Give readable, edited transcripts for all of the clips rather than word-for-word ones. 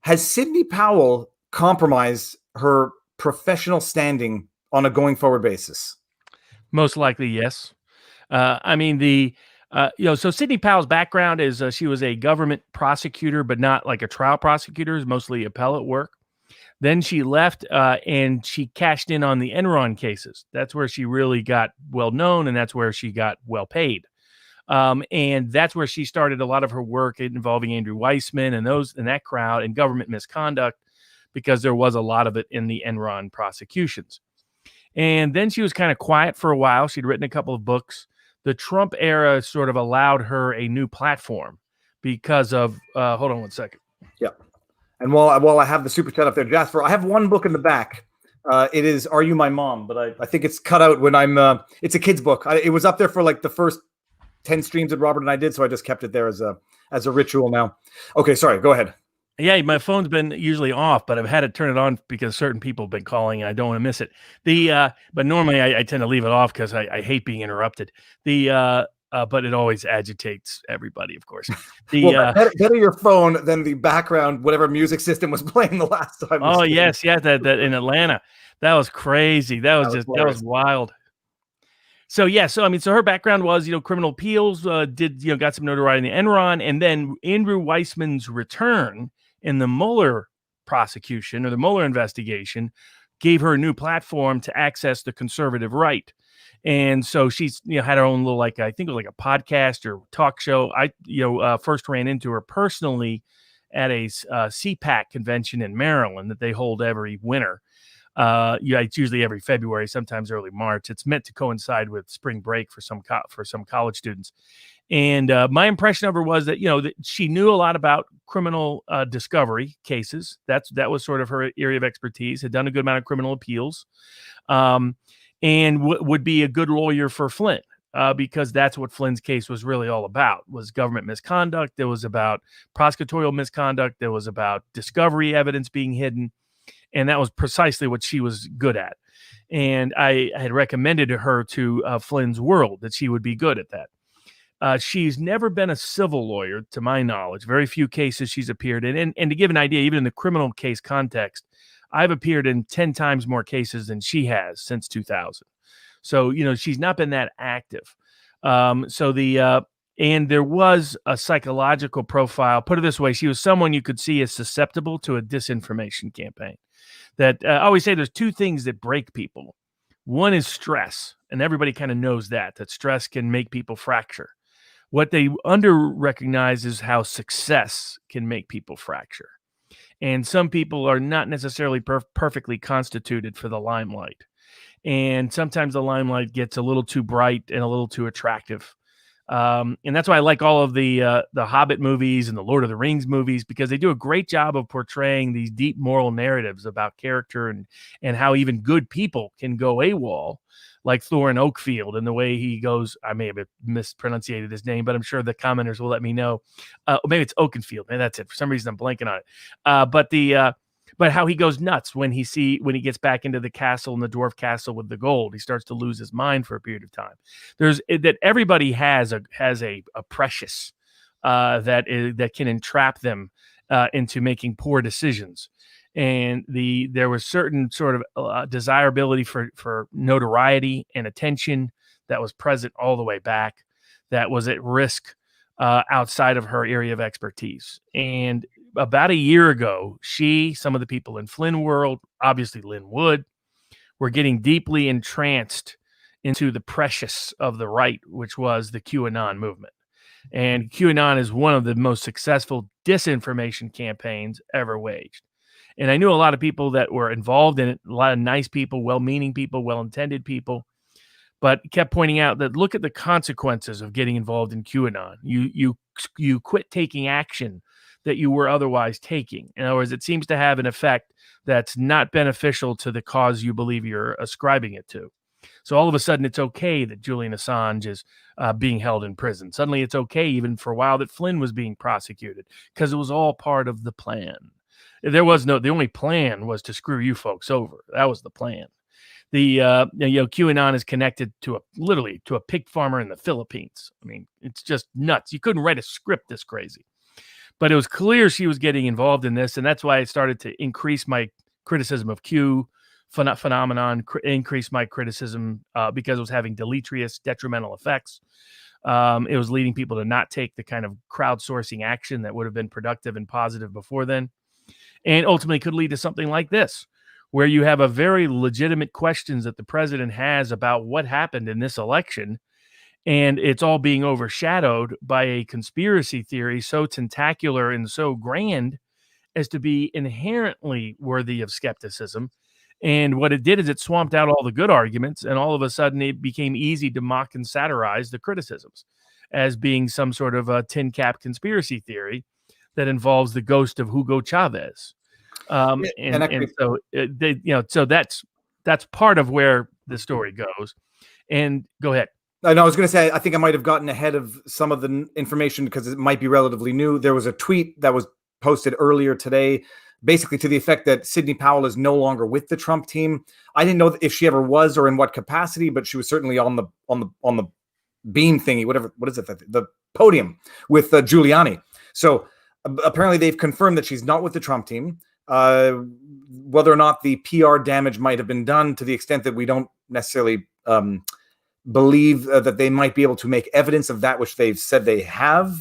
Has Sidney Powell compromised her professional standing on a going forward basis? Most likely, yes. I mean, so Sidney Powell's background is she was a government prosecutor, but not like a trial prosecutor, is mostly appellate work. Then she left and she cashed in on the Enron cases. That's where she really got well known, and that's where she got well paid. And that's where she started a lot of her work involving Andrew Weissman and that crowd and government misconduct, because there was a lot of it in the Enron prosecutions. And then she was kind of quiet for a while. She'd written a couple of books. The Trump era sort of allowed her a new platform because of, hold on one second. Yeah. And while I have the super chat up there, Jasper, I have one book in the back. It is Are You My Mom? But I think it's cut out when it's a kid's book. It was up there for like the first 10 streams that Robert and I did, so I just kept it there as a ritual now. Okay, sorry, go ahead. Yeah, my phone's been usually off, but I've had to turn it on because certain people have been calling and I don't want to miss it. But normally I tend to leave it off because I hate being interrupted. But it always agitates everybody, of course. Better your phone than the background, whatever music system was playing the last time. Oh, yes. Yeah. That in Atlanta, that was crazy. That was wild. So, yeah. So, I mean, her background was, criminal appeals, got some notoriety in the Enron, and then Andrew Weissman's return in the Mueller prosecution or the Mueller investigation gave her a new platform to access the conservative right. And so she's, had her own little, I think it was like a podcast or talk show. I, first ran into her personally at a CPAC convention in Maryland that they hold every winter. It's usually every February, sometimes early March. It's meant to coincide with spring break for some college students. And my impression of her was that, that she knew a lot about criminal discovery cases. That was sort of her area of expertise, had done a good amount of criminal appeals. And would be a good lawyer for Flynn, because that's what Flynn's case was really all about, was government misconduct. There was about prosecutorial misconduct. There was about discovery evidence being hidden. And that was precisely what she was good at. And I had recommended to her to Flynn's World that she would be good at that. She's never been a civil lawyer, to my knowledge. Very few cases she's appeared in. And to give an idea, even in the criminal case context, I've appeared in 10 times more cases than she has since 2000. So, she's not been that active. And there was a psychological profile. Put it this way, she was someone you could see as susceptible to a disinformation campaign. That I always say there's two things that break people. One is stress, and everybody kind of knows that stress can make people fracture. What they under-recognize is how success can make people fracture. And some people are not necessarily perfectly constituted for the limelight. And sometimes the limelight gets a little too bright and a little too attractive. And that's why I like all of the Hobbit movies and the Lord of the Rings movies, because they do a great job of portraying these deep moral narratives about character and how even good people can go AWOL, like Thorin Oakfield, and the way he goes. I may have mispronunciated his name, but I'm sure the commenters will let me know. Maybe it's Oakenfield. Maybe that's it. For some reason, I'm blanking on it. But how he goes nuts when he gets back into the castle, in the dwarf castle with the gold. He starts to lose his mind for a period of time. That everybody has a precious that can entrap them into making poor decisions. And there was certain sort of desirability for notoriety and attention that was present all the way back, that was at risk outside of her area of expertise. And about a year ago, some of the people in Flynn World, obviously Lynn Wood, were getting deeply entranced into the precious of the right, which was the QAnon movement. And QAnon is one of the most successful disinformation campaigns ever waged. And I knew a lot of people that were involved in it, a lot of nice people, well-meaning people, well-intended people, but kept pointing out that look at the consequences of getting involved in QAnon. You quit taking action that you were otherwise taking. In other words, it seems to have an effect that's not beneficial to the cause you believe you're ascribing it to. So all of a sudden, it's okay that Julian Assange is being held in prison. Suddenly, it's okay even for a while that Flynn was being prosecuted, because it was all part of the plan. The only plan was to screw you folks over. That was the plan. QAnon is connected literally to a pig farmer in the Philippines. I mean, it's just nuts. You couldn't write a script this crazy. But it was clear she was getting involved in this, and that's why I started to increase my criticism of Q phenomenon, increase my criticism because it was having deleterious, detrimental effects. It was leading people to not take the kind of crowdsourcing action that would have been productive and positive before then, and ultimately could lead to something like this, where you have a very legitimate questions that the president has about what happened in this election, and it's all being overshadowed by a conspiracy theory so tentacular and so grand as to be inherently worthy of skepticism. And what it did is it swamped out all the good arguments, and all of a sudden it became easy to mock and satirize the criticisms as being some sort of a tin cap conspiracy theory that involves the ghost of Hugo Chavez. So that's part of where the story goes. And go ahead. I was going to say, I think I might have gotten ahead of some of the information because it might be relatively new. There was a tweet that was posted earlier today, basically to the effect that Sidney Powell is no longer with the Trump team. I didn't know if she ever was or in what capacity, but she was certainly on the beam thingy, whatever. What is it? The podium with Giuliani. So apparently they've confirmed that she's not with the Trump team. Whether or not the PR damage might have been done to the extent that we don't necessarily believe that they might be able to make evidence of that which they've said they have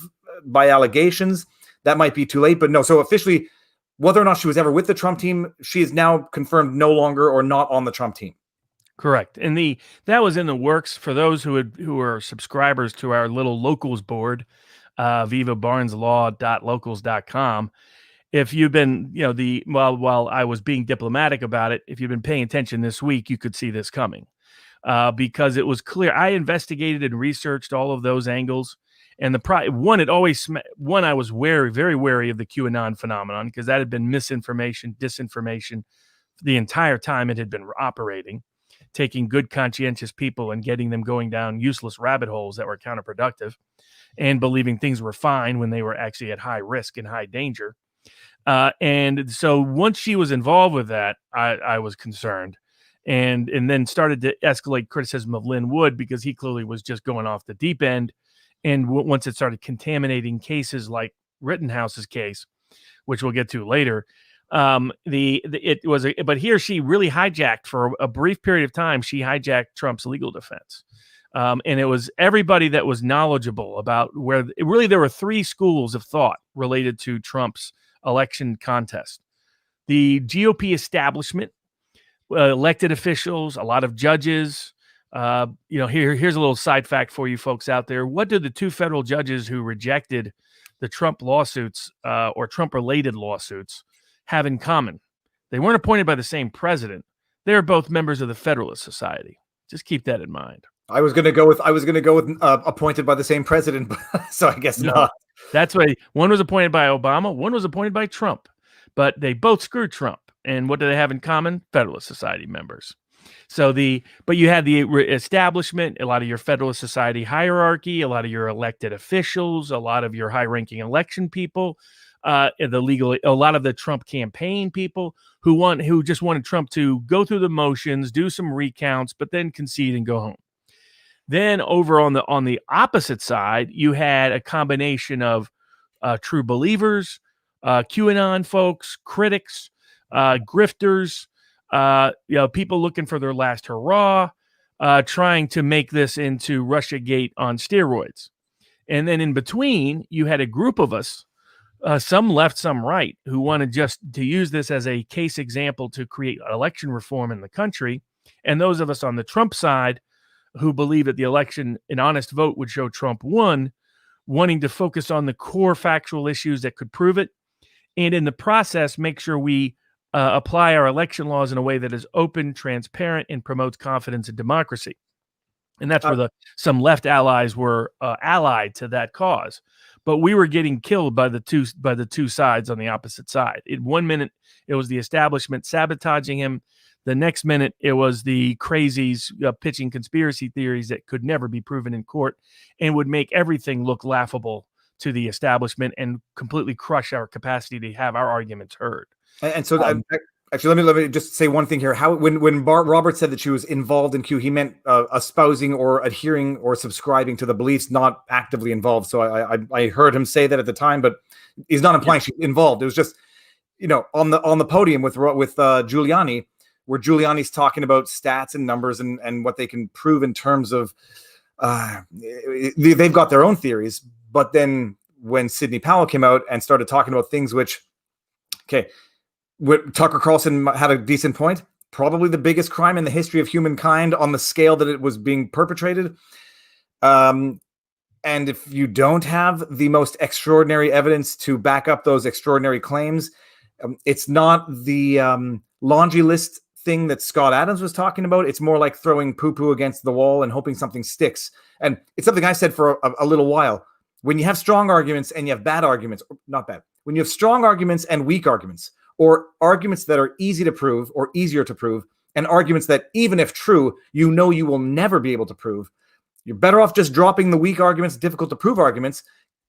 by allegations, that might be too late. But no, so officially, whether or not she was ever with the Trump team, she is now confirmed no longer or not on the Trump team. Correct. And that was in the works for those who are subscribers to our little locals board, vivabarneslaw.locals.com. If you've been, while I was being diplomatic about it, if you've been paying attention this week, you could see this coming. Because it was clear. I investigated and researched all of those angles, and I was very wary of the QAnon phenomenon because that had been misinformation, disinformation the entire time it had been operating, taking good, conscientious people and getting them going down useless rabbit holes that were counterproductive, and believing things were fine when they were actually at high risk and high danger. And so once she was involved with that, I was concerned. And then started to escalate criticism of Lin Wood because he clearly was just going off the deep end. And once it started contaminating cases like Rittenhouse's case, which we'll get to later, but he or she really hijacked for a brief period of time. She hijacked Trump's legal defense. And it was everybody that was knowledgeable about there were three schools of thought related to Trump's election contest. The GOP establishment, elected officials, a lot of judges. Here's a little side fact for you folks out there. What did the two federal judges who rejected the Trump lawsuits or Trump-related lawsuits have in common? They weren't appointed by the same president. They're both members of the Federalist Society. Just keep that in mind. I was going to go with appointed by the same president, so I guess not. That's why one was appointed by Obama, one was appointed by Trump, but they both screwed Trump. And what do they have in common? Federalist Society members. But you had the establishment, a lot of your Federalist Society hierarchy, a lot of your elected officials, a lot of your high-ranking election people, a lot of the Trump campaign people who just wanted Trump to go through the motions, do some recounts, but then concede and go home. Then over on the opposite side, you had a combination of true believers, QAnon folks, critics, grifters, people looking for their last hurrah, trying to make this into Russiagate on steroids. And then in between, you had a group of us, some left, some right, who wanted just to use this as a case example to create election reform in the country. And those of us on the Trump side who believe that the election, an honest vote would show Trump won, wanting to focus on the core factual issues that could prove it. And in the process, make sure we apply our election laws in a way that is open, transparent, and promotes confidence in democracy. And that's where some left allies were allied to that cause. But we were getting killed by the two sides on the opposite side. In 1 minute, it was the establishment sabotaging him. The next minute, it was the crazies pitching conspiracy theories that could never be proven in court and would make everything look laughable to the establishment and completely crush our capacity to have our arguments heard. And so Actually, let me just say one thing here. How when Robert said that she was involved in Q, he meant espousing or adhering or subscribing to the beliefs, not actively involved. So I heard him say that at the time, but he's not implying she's involved. It was just, on the podium with Giuliani, where Giuliani's talking about stats and numbers and what they can prove in terms of they've got their own theories. But then when Sidney Powell came out and started talking about things which, Tucker Carlson had a decent point. Probably the biggest crime in the history of humankind on the scale that it was being perpetrated. And if you don't have the most extraordinary evidence to back up those extraordinary claims, it's not the laundry list thing that Scott Adams was talking about. It's more like throwing poo-poo against the wall and hoping something sticks. And it's something I said for a little while. When you have strong arguments and you have bad arguments, not bad. When you have strong arguments and weak arguments, or arguments that are easy to prove or easier to prove, and arguments that, even if true, you will never be able to prove, you're better off just dropping the weak arguments, difficult to prove arguments,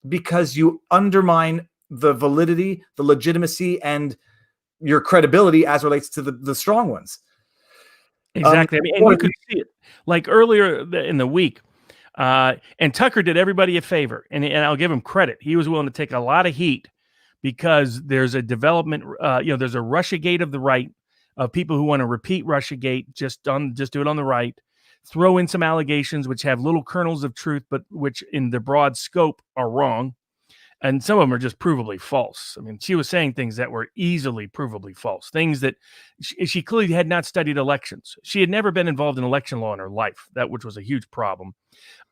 because you undermine the validity, the legitimacy, and your credibility as relates to the strong ones. Exactly. I mean, and you could see it like earlier in the week. And Tucker did everybody a favor, and I'll give him credit. He was willing to take a lot of heat, because there's a development, there's a Russiagate of the right, of people who want to repeat Russiagate, just do it on the right, throw in some allegations which have little kernels of truth, but which in the broad scope are wrong. And some of them are just provably false. I mean, she was saying things that were easily provably false, things that she clearly had not studied elections. She had never been involved in election law in her life, which was a huge problem.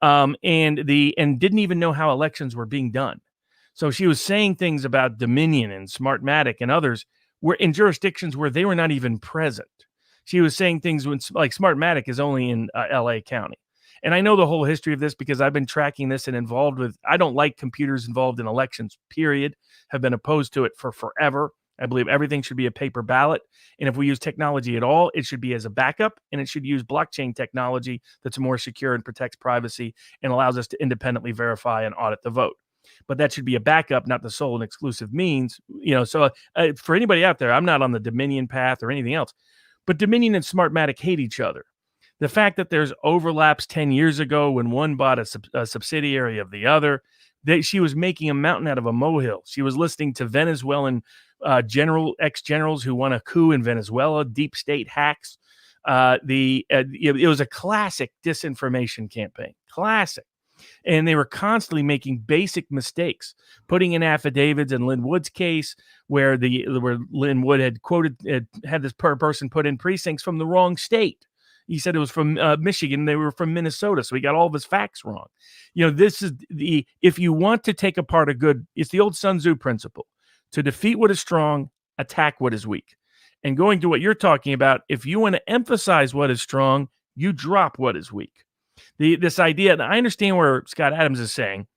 And didn't even know how elections were being done. So she was saying things about Dominion and Smartmatic and others were in jurisdictions where they were not even present. She was saying things like Smartmatic is only in LA County. And I know the whole history of this because I've been tracking this and involved with, I don't like computers involved in elections, period. Have been opposed to it for forever. I believe everything should be a paper ballot. And if we use technology at all, it should be as a backup, and it should use blockchain technology that's more secure and protects privacy and allows us to independently verify and audit the vote. But that should be a backup, not the sole and exclusive means. So for anybody out there, I'm not on the Dominion path or anything else, but Dominion and Smartmatic hate each other. The fact that there's overlaps 10 years ago when one bought a subsidiary of the other, that she was making a mountain out of a molehill. She was listening to Venezuelan ex-generals who won a coup in Venezuela, deep state hacks. It was a classic disinformation campaign, classic. And they were constantly making basic mistakes, putting in affidavits in Lynn Wood's case where Lynn Wood had this person put in precincts from the wrong state. He said it was from Michigan. They were from Minnesota. So he got all of his facts wrong. This is if you want to take apart a good, it's the old Sun Tzu principle. To defeat what is strong, attack what is weak. And going to what you're talking about, if you want to emphasize what is strong, you drop what is weak. This idea, and I understand where Scott Adams is saying,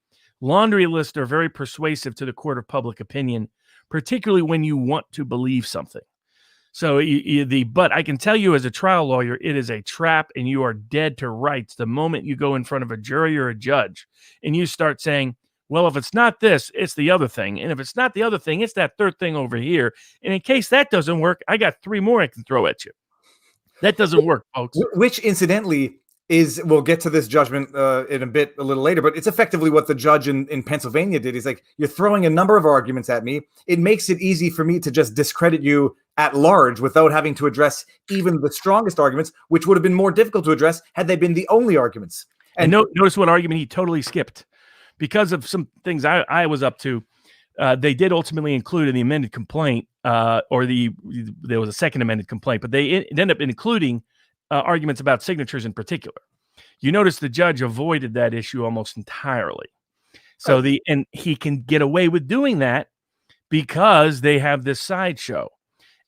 laundry lists are very persuasive to the court of public opinion, particularly when you want to believe something. So but I can tell you as a trial lawyer, it is a trap, and you are dead to rights the moment you go in front of a jury or a judge and you start saying, well, if it's not this, it's the other thing. And if it's not the other thing, it's that third thing over here. And in case that doesn't work, I got three more I can throw at you. That doesn't work, folks. Which incidentally we'll get to this judgment in a little later, but it's effectively what the judge in Pennsylvania did. He's like, you're throwing a number of arguments at me. It makes it easy for me to just discredit you at large without having to address even the strongest arguments, which would have been more difficult to address had they been the only arguments. And notice what argument he totally skipped. Because of some things I was up to, they did ultimately include in the amended complaint, there was a second amended complaint, but they ended up including arguments about signatures in particular. You notice the judge avoided that issue almost entirely. So and he can get away with doing that because they have this sideshow.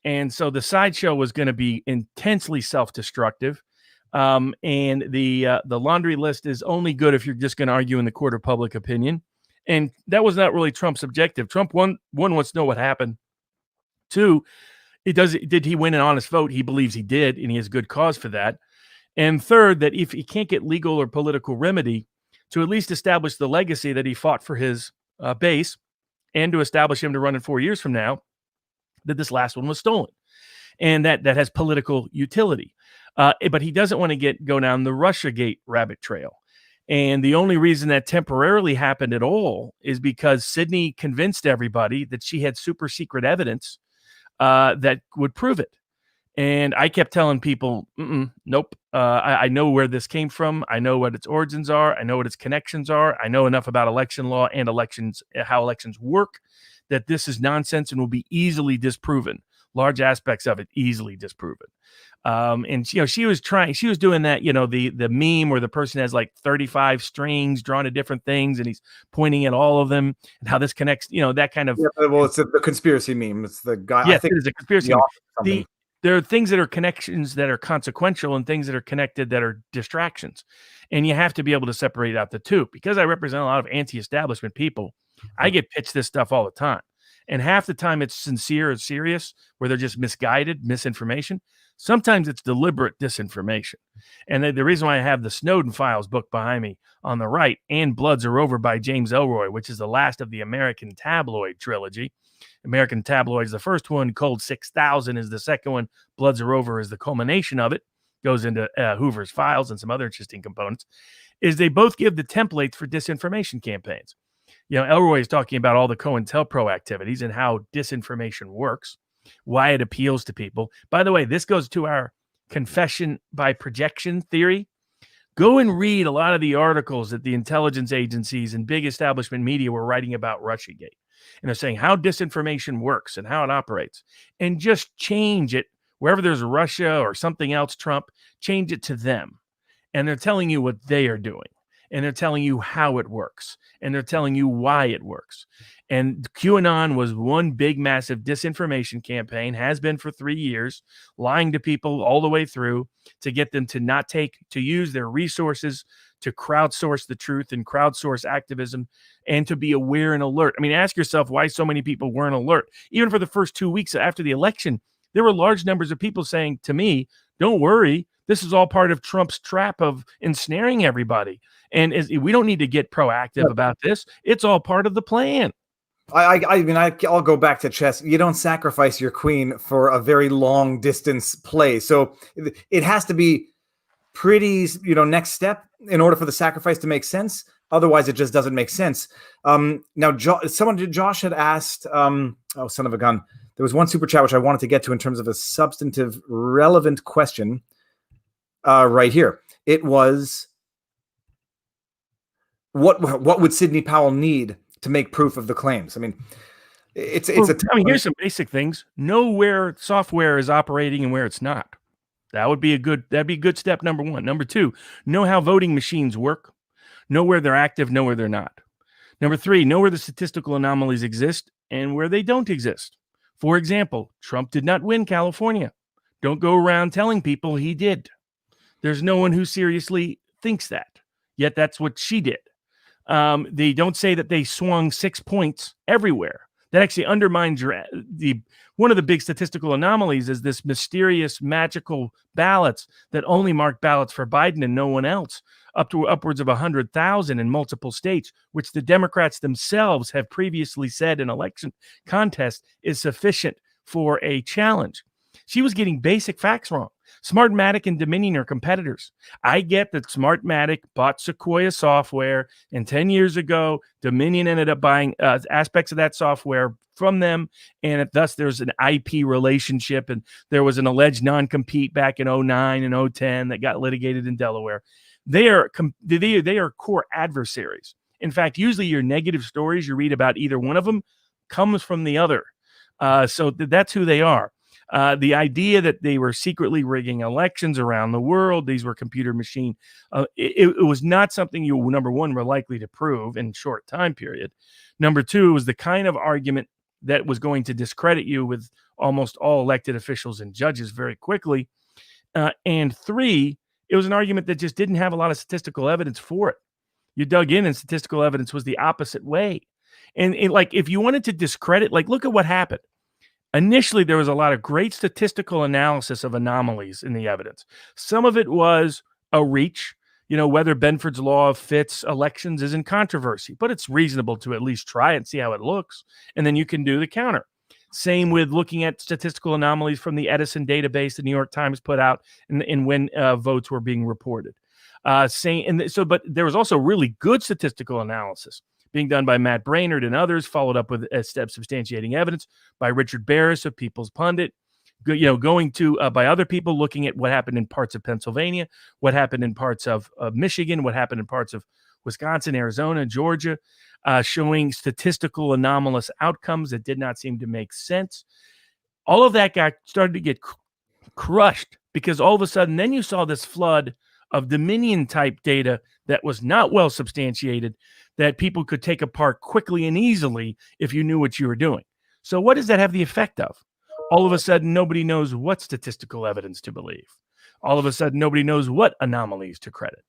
And so the sideshow was going to be intensely self-destructive. And the laundry list is only good if you're just going to argue in the court of public opinion. And that was not really Trump's objective. Trump, one wants to know what happened. Two, did he win an honest vote? He believes he did, and he has good cause for that. And third, that if he can't get legal or political remedy, to at least establish the legacy that he fought for his base, and to establish him to run in 4 years from now, that this last one was stolen. and that has political utility. But he doesn't want to go down the Russiagate rabbit trail. And the only reason that temporarily happened at all is because Sidney convinced everybody that she had super secret evidence that would prove it. And I kept telling people, nope, I know where this came from. I know what its origins are. I know what its connections are. I know enough about election law and elections, how elections work, that this is nonsense and will be easily disproven. Large aspects of it easily disproven. And she was doing that, the meme where the person has like 35 strings drawn to different things and he's pointing at all of them and how this connects, that kind of. Yeah, well, it's the conspiracy meme. It's the guy. Yes, I think it is a conspiracy meme. There are things that are connections that are consequential and things that are connected that are distractions. And you have to be able to separate out the two. Because I represent a lot of anti-establishment people, I get pitched this stuff all the time. And half the time it's sincere and serious, where they're just misguided, misinformation. Sometimes it's deliberate disinformation. And the reason why I have the Snowden Files book behind me on the right and Bloods Are Over by James Ellroy, which is the last of the American Tabloid trilogy. American Tabloid is the first one. Cold 6000 is the second one. Bloods Are Over is the culmination of it. Goes into Hoover's files and some other interesting components. Is they both give the templates for disinformation campaigns. Ellroy is talking about all the COINTELPRO activities and how disinformation works, why it appeals to people. By the way, this goes to our confession by projection theory. Go and read a lot of the articles that the intelligence agencies and big establishment media were writing about Russiagate. And they're saying how disinformation works and how it operates. And just change it wherever there's Russia or something else, Trump, change it to them. And they're telling you what they are doing. And they're telling you how it works. And they're telling you why it works. And QAnon was one big, massive disinformation campaign, has been for 3 years, lying to people all the way through to get them to use their resources to crowdsource the truth and crowdsource activism and to be aware and alert. I mean, ask yourself why so many people weren't alert. Even for the first 2 weeks after the election, there were large numbers of people saying to me, don't worry, this is all part of Trump's trap of ensnaring everybody. And we don't need to get proactive about this. It's all part of the plan. I'll go back to chess. You don't sacrifice your queen for a very long distance play. So it has to be pretty, next step in order for the sacrifice to make sense. Otherwise, it just doesn't make sense. Now, Josh had asked, oh, son of a gun. There was one super chat which I wanted to get to in terms of a substantive, relevant question right here. It was, what would Sidney Powell need to make proof of the claims? I mean, here's some basic things. Know where software is operating and where it's not. That'd be a good step, number one. Number two, know how voting machines work. Know where they're active, know where they're not. Number three, know where the statistical anomalies exist and where they don't exist. For example, Trump did not win California. Don't go around telling people he did. There's no one who seriously thinks that. Yet that's what she did. They don't say that they swung 6 points everywhere. That actually undermines one of the big statistical anomalies is this mysterious, magical ballots that only mark ballots for Biden and no one else, up to upwards of 100,000 in multiple states, which the Democrats themselves have previously said an election contest is sufficient for a challenge. She was getting basic facts wrong. Smartmatic and Dominion are competitors. I get that Smartmatic bought Sequoia software, and 10 years ago, Dominion ended up buying aspects of that software from them, and thus there's an IP relationship, and there was an alleged non-compete back in 2009 and 2010 that got litigated in Delaware. They are core adversaries. In fact, usually your negative stories you read about either one of them comes from the other. So that's who they are. The idea that they were secretly rigging elections around the world, these were computer machine, it was not something you, number one, were likely to prove in a short time period. Number two, it was the kind of argument that was going to discredit you with almost all elected officials and judges very quickly. And three, it was an argument that just didn't have a lot of statistical evidence for it. You dug in and statistical evidence was the opposite way. And if you wanted to discredit, look at what happened. Initially, there was a lot of great statistical analysis of anomalies in the evidence. Some of it was a reach. Whether Benford's law fits elections is in controversy, but it's reasonable to at least try and see how it looks. And then you can do the counter. Same with looking at statistical anomalies from the Edison database the New York Times put out in when votes were being reported. But there was also really good statistical analysis being done by Matt Brainerd and others, followed up with substantiating evidence by Richard Barris of People's Pundit, going to by other people looking at what happened in parts of Pennsylvania, what happened in parts of Michigan, what happened in parts of Wisconsin, Arizona, Georgia, showing statistical anomalous outcomes that did not seem to make sense. All of that started to get crushed because all of a sudden then you saw this flood of Dominion type data that was not well substantiated, that people could take apart quickly and easily if you knew what you were doing. So what does that have the effect of? All of a sudden, nobody knows what statistical evidence to believe. All of a sudden, nobody knows what anomalies to credit.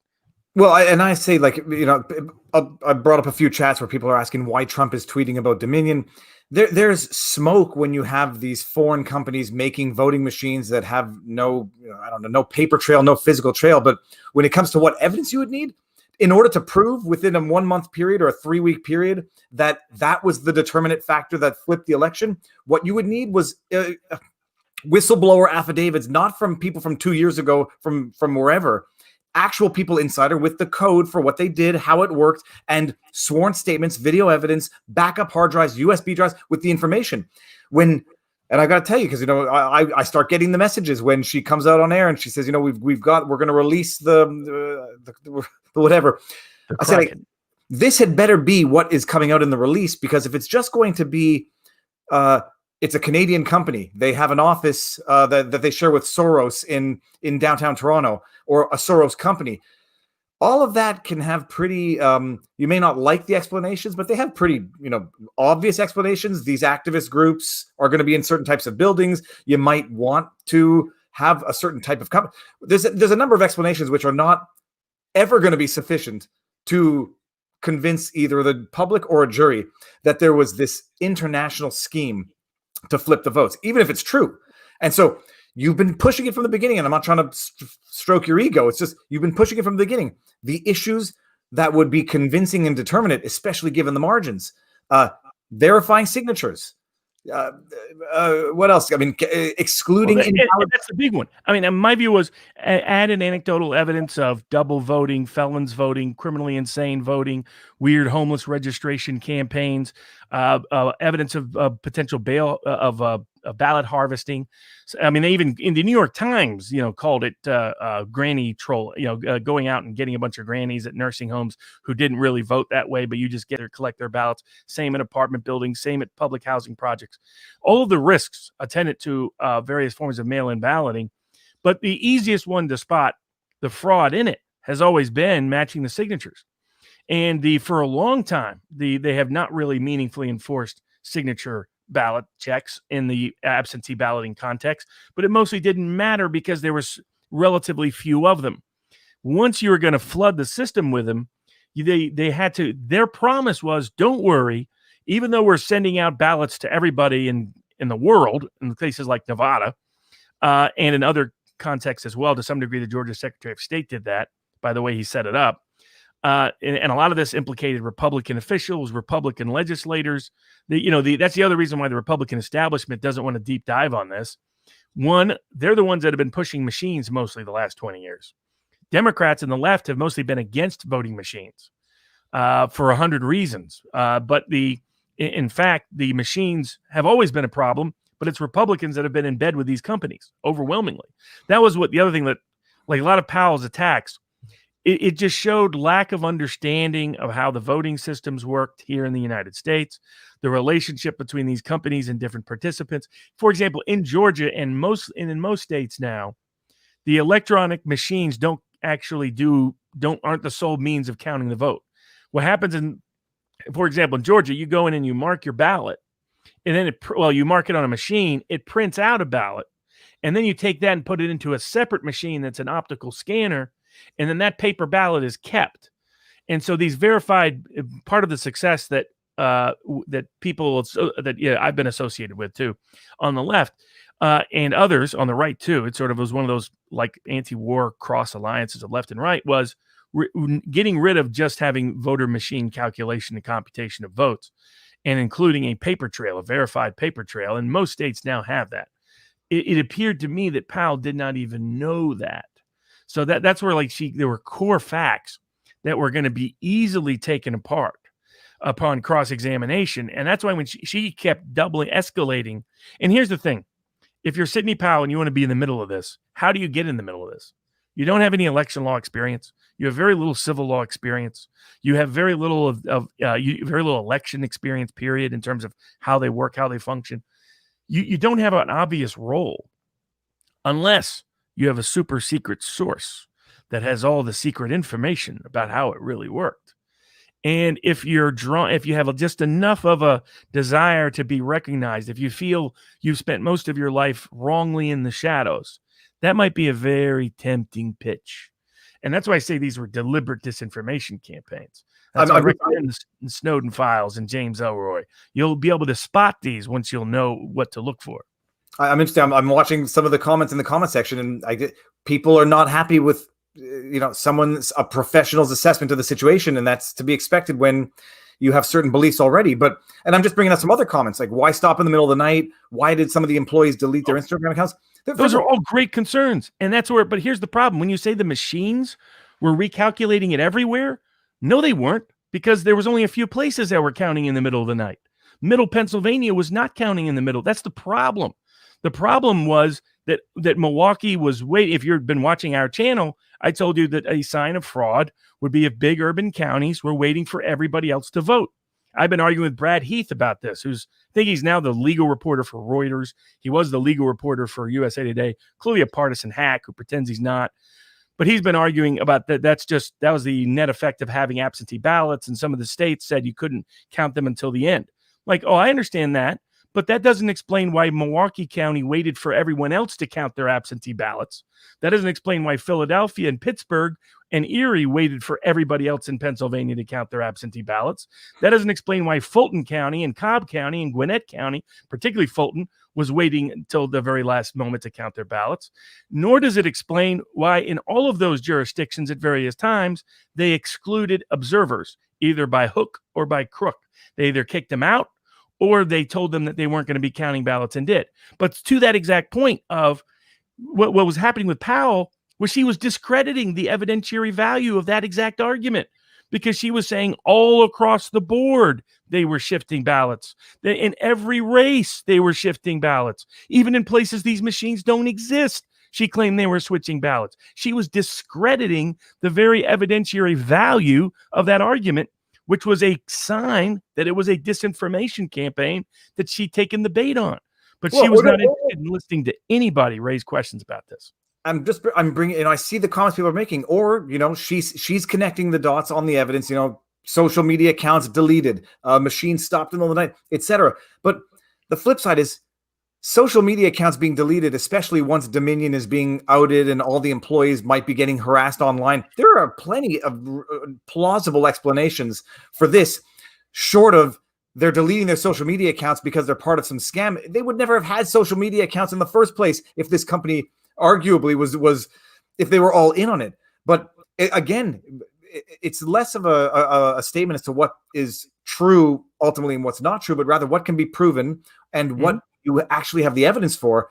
Well, I say, like, I brought up a few chats where people are asking why Trump is tweeting about Dominion. There's smoke when you have these foreign companies making voting machines that have no paper trail, no physical trail. But when it comes to what evidence you would need in order to prove within a 1 month period or a 3 week period that was the determinant factor that flipped the election, what you would need was whistleblower affidavits, not from people from 2 years ago, from wherever. Actual people insider with the code for what they did, how it worked, and sworn statements, video evidence, backup hard drives, USB drives with the information. And I got to tell you, because I start getting the messages when she comes out on air and she says, we're going to release the whatever. I said, like, this had better be what is coming out in the release, because if it's just going to be, it's a Canadian company. They have an office that they share with Soros in downtown Toronto, or a Soros company. All of that can have pretty, you may not like the explanations, but they have pretty, obvious explanations. These activist groups are going to be in certain types of buildings. You might want to have a certain type of company. There's a number of explanations which are not ever going to be sufficient to convince either the public or a jury that there was this international scheme to flip the votes, even if it's true. And so you've been pushing it from the beginning, and I'm not trying to stroke your ego. It's just you've been pushing it from the beginning. The issues that would be convincing and determinate, especially given the margins, verifying signatures. What else? I mean, excluding. That's the big one. I mean, my view was added anecdotal evidence of double voting, felons voting, criminally insane voting, weird homeless registration campaigns, evidence of potential bail of ballot harvesting. So, I mean, they even in the New York Times, called it granny troll. Going out and getting a bunch of grannies at nursing homes who didn't really vote that way, but you just get to collect their ballots. Same in apartment buildings, same at public housing projects. All of the risks attendant to various forms of mail-in balloting, but the easiest one to spot the fraud in it has always been matching the signatures. And for a long time, they have not really meaningfully enforced signature ballot checks in the absentee balloting context, but it mostly didn't matter because there was relatively few of them. Once you were going to flood the system with them, they had to. Their promise was, don't worry, even though we're sending out ballots to everybody in the world, in places like Nevada, and in other contexts as well, to some degree, the Georgia Secretary of State did that, by the way he set it up. And a lot of this implicated Republican officials, Republican legislators. That's the other reason why the Republican establishment doesn't want to deep dive on this. One, they're the ones that have been pushing machines mostly the last 20 years. Democrats and the left have mostly been against voting machines for 100 reasons. But in fact, the machines have always been a problem, but it's Republicans that have been in bed with these companies overwhelmingly. That was the other thing that, like a lot of Powell's attacks, it just showed lack of understanding of how the voting systems worked here in the United States, the relationship between these companies and different participants. For example, in Georgia and in most states now, the electronic machines aren't the sole means of counting the vote. What happens for example, in Georgia, you go in and you mark your ballot, and then you mark it on a machine, it prints out a ballot, and then you take that and put it into a separate machine that's an optical scanner. And then that paper ballot is kept. And so these verified, part of the success that people that I've been associated with too on the left and others on the right too. It sort of was one of those like anti-war cross alliances of left and right, was getting rid of just having voter machine calculation and computation of votes and including a paper trail, a verified paper trail. And most states now have that. It appeared to me that Powell did not even know that. So that's where there were core facts that were going to be easily taken apart upon cross-examination. And that's why when she kept doubly escalating. And here's the thing. If you're Sidney Powell and you want to be in the middle of this, how do you get in the middle of this? You don't have any election law experience. You have very little civil law experience. You have very little very little election experience, period, in terms of how they work, how they function. You don't have an obvious role unless you have a super secret source that has all the secret information about how it really worked. And if you have just enough of a desire to be recognized, if you feel you've spent most of your life wrongly in the shadows, that might be a very tempting pitch. And that's why I say these were deliberate disinformation campaigns. That's why I recommend the Snowden files and James Elroy. You'll be able to spot these once you'll know what to look for. I'm interested. I'm watching some of the comments in the comment section, and people are not happy with a professional's assessment of the situation, and that's to be expected when you have certain beliefs already. And I'm just bringing up some other comments, like why stop in the middle of the night? Why did some of the employees delete their Instagram accounts? Those are all great concerns, and that's where. But here's the problem: when you say the machines were recalculating it everywhere, no, they weren't, because there was only a few places that were counting in the middle of the night. Middle Pennsylvania was not counting in the middle. That's the problem. The problem was that Milwaukee was waiting. If you've been watching our channel, I told you that a sign of fraud would be if big urban counties were waiting for everybody else to vote. I've been arguing with Brad Heath about this, I think he's now the legal reporter for Reuters. He was the legal reporter for USA Today, clearly a partisan hack who pretends he's not. But he's been arguing about that. That was the net effect of having absentee ballots, and some of the states said you couldn't count them until the end. Like, oh, I understand that. But that doesn't explain why Milwaukee County waited for everyone else to count their absentee ballots. That doesn't explain why Philadelphia and Pittsburgh and Erie waited for everybody else in Pennsylvania to count their absentee ballots. That doesn't explain why Fulton County and Cobb County and Gwinnett County, particularly Fulton, was waiting until the very last moment to count their ballots. Nor does it explain why in all of those jurisdictions at various times, they excluded observers, either by hook or by crook. They either kicked them out, or they told them that they weren't going to be counting ballots and did. But to that exact point of what was happening with Powell was she was discrediting the evidentiary value of that exact argument, because she was saying all across the board they were shifting ballots. In every race they were shifting ballots. Even in places these machines don't exist, she claimed they were switching ballots. She was discrediting the very evidentiary value of that argument, which was a sign that it was a disinformation campaign that she'd taken the bait on. But she was not interested in listening to anybody raise questions about this. I'm bringing, I see the comments people are making, or, she's connecting the dots on the evidence, social media accounts deleted, machines stopped in the middle of the night, etc. But the flip side is social media accounts being deleted, especially once Dominion is being outed and all the employees might be getting harassed online. There are plenty of plausible explanations for this, short of they're deleting their social media accounts because they're part of some scam. They would never have had social media accounts in the first place if this company arguably was if they were all in on it. But again, it's less of a statement as to what is true ultimately and what's not true, but rather what can be proven and what you actually have the evidence for.